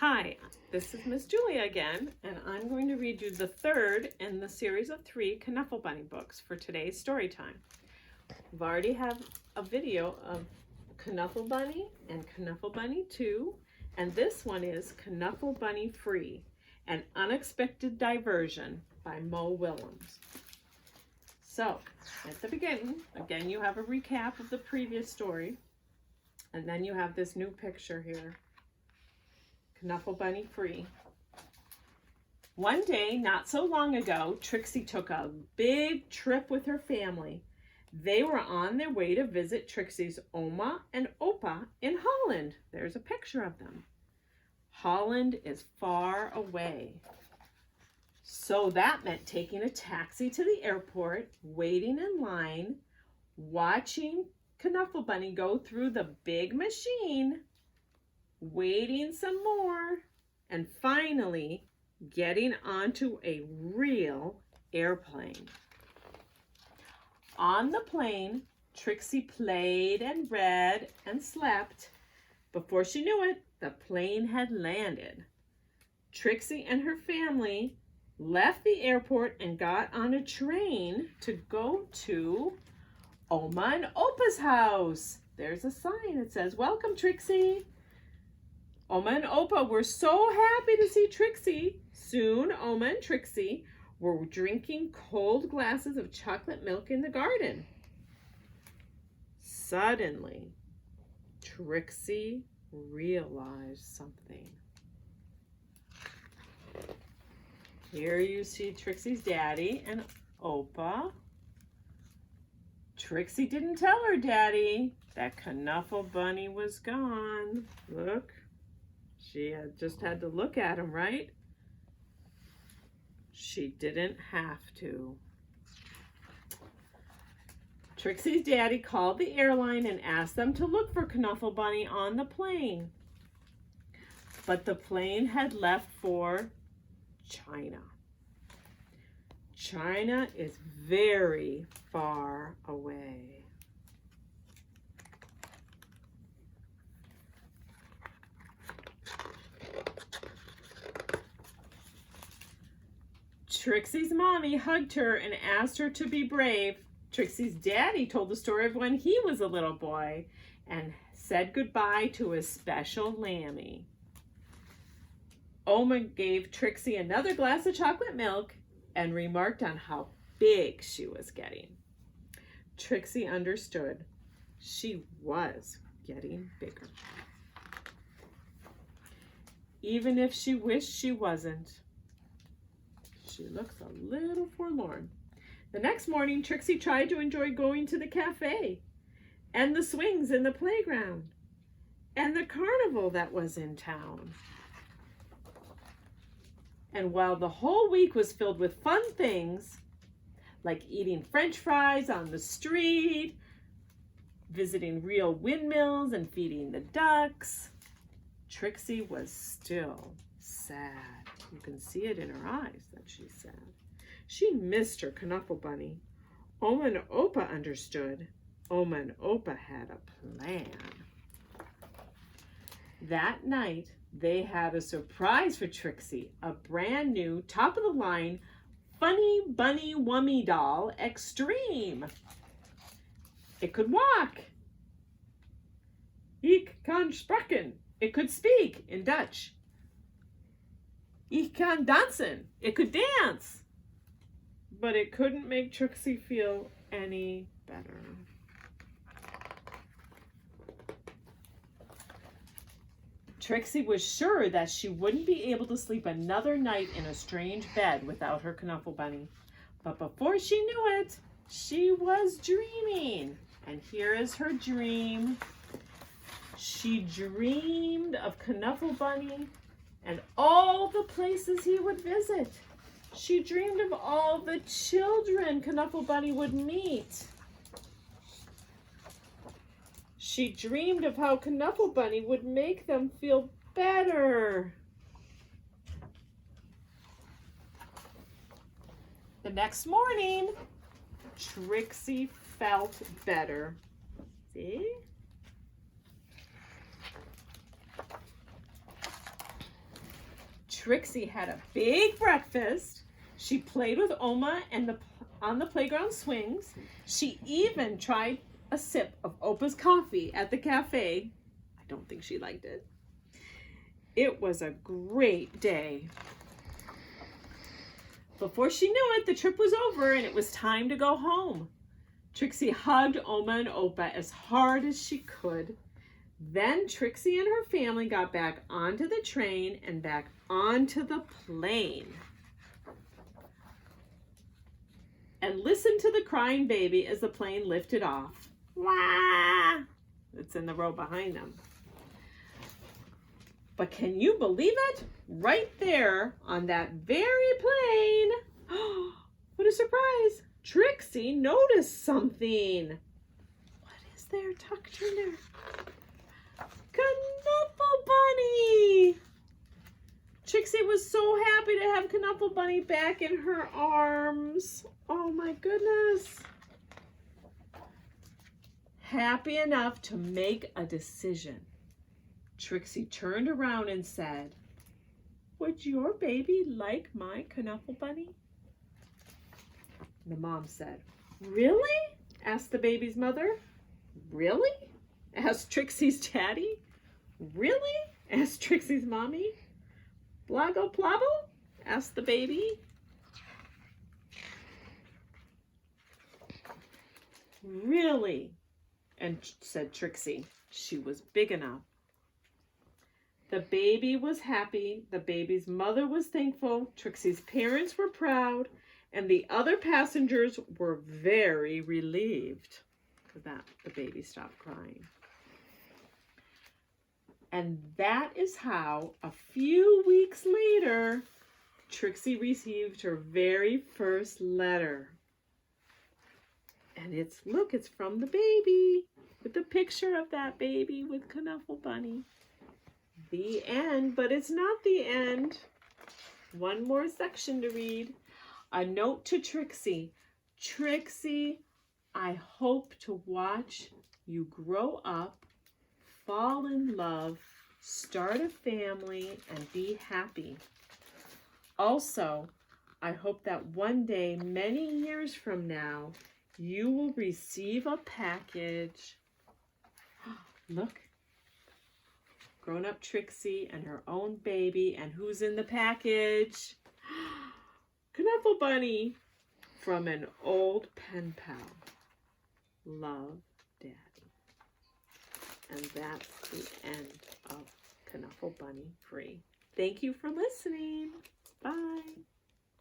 Hi, this is Miss Julia again, and I'm going to read you the third in the series of 3 Knuffle Bunny books for today's story time. We've already have a video of Knuffle Bunny and Knuffle Bunny 2, and this one is Knuffle Bunny Free, An Unexpected Diversion by Willems. So, at the beginning, again you have a recap of the previous story, and then you have this new picture here. Knuffle Bunny Free. One day, not so long ago, Trixie took a big trip with her family. They were on their way to visit Trixie's Oma and Opa in Holland. There's a picture of them. Holland is far away. So that meant taking a taxi to the airport, waiting in line, watching Knuffle Bunny go through the big machine, waiting some more, and finally getting onto a real airplane. On the plane, Trixie played and read and slept. Before she knew it, the plane had landed. Trixie and her family left the airport and got on a train to go to Oma and Opa's house. There's a sign that says, "Welcome, Trixie." Oma and Opa were so happy to see Trixie. Soon, Oma and Trixie were drinking cold glasses of chocolate milk in the garden. Suddenly, Trixie realized something. Here you see Trixie's daddy and Opa. Trixie didn't tell her daddy that Knuffle Bunny was gone. Look. She had just had to look at him, right? She didn't have to. Trixie's daddy called the airline and asked them to look for Knuffle Bunny on the plane. But the plane had left for China. China is very far away. Trixie's mommy hugged her and asked her to be brave. Trixie's daddy told the story of when he was a little boy and said goodbye to his special lammy. Oma gave Trixie another glass of chocolate milk and remarked on how big she was getting. Trixie understood. She was getting bigger. Even if she wished she wasn't. She looks a little forlorn. The next morning, Trixie tried to enjoy going to the cafe and the swings in the playground and the carnival that was in town. And while the whole week was filled with fun things, like eating French fries on the street, visiting real windmills and feeding the ducks, Trixie was still sad. You can see it in her eyes that she's sad. She missed her Knuffle Bunny. Oma and Opa understood. Oma and Opa had a plan. That night, they had a surprise for Trixie, a brand new, top-of-the-line, Funny Bunny Wummy doll Extreme. It could walk. Ik kan spreken. It could speak in Dutch. Ich kann dansen. It could dance. But it couldn't make Trixie feel any better. Trixie was sure that she wouldn't be able to sleep another night in a strange bed without her Knuffle Bunny. But before she knew it, she was dreaming. And here is her dream. She dreamed of Knuffle Bunny and all the places he would visit. She dreamed of all the children Knuffle Bunny would meet. She dreamed of how Knuffle Bunny would make them feel better. The next morning, Trixie felt better. See? Trixie had a big breakfast. She played with Oma and on the playground swings. She even tried a sip of Opa's coffee at the cafe. I don't think she liked it. It was a great day. Before she knew it, the trip was over and it was time to go home. Trixie hugged Oma and Opa as hard as she could. Then Trixie and her family got back onto the train and back onto the plane. And listened to the crying baby as the plane lifted off. Wah! It's in the row behind them. But can you believe it? Right there on that very plane. What a surprise. Trixie noticed something. What is there tucked in there? Knuffle Bunny! Trixie was so happy to have Knuffle Bunny back in her arms. Oh my goodness. Happy enough to make a decision. Trixie turned around and said, "Would your baby like my Knuffle Bunny?" The mom said, "Really?" asked the baby's mother. "Really?" asked Trixie's daddy. "Really?" asked Trixie's mommy. "Blago plabo?" asked the baby. "Really?" and said Trixie. She was big enough. The baby was happy. The baby's mother was thankful. Trixie's parents were proud. And the other passengers were very relieved that the baby stopped crying. And that is how, a few weeks later, Trixie received her very first letter. And it's from the baby, with a picture of that baby with Knuffle Bunny. The end, but it's not the end. One more section to read. A note to Trixie. Trixie, I hope to watch you grow up, fall in love, start a family, and be happy. Also, I hope that one day, many years from now, you will receive a package. Look, grown-up Trixie and her own baby, and who's in the package? Knuffle Bunny from an old pen pal. Love, Daddy. And that's the end of Knuffle Bunny Free. Thank you for listening.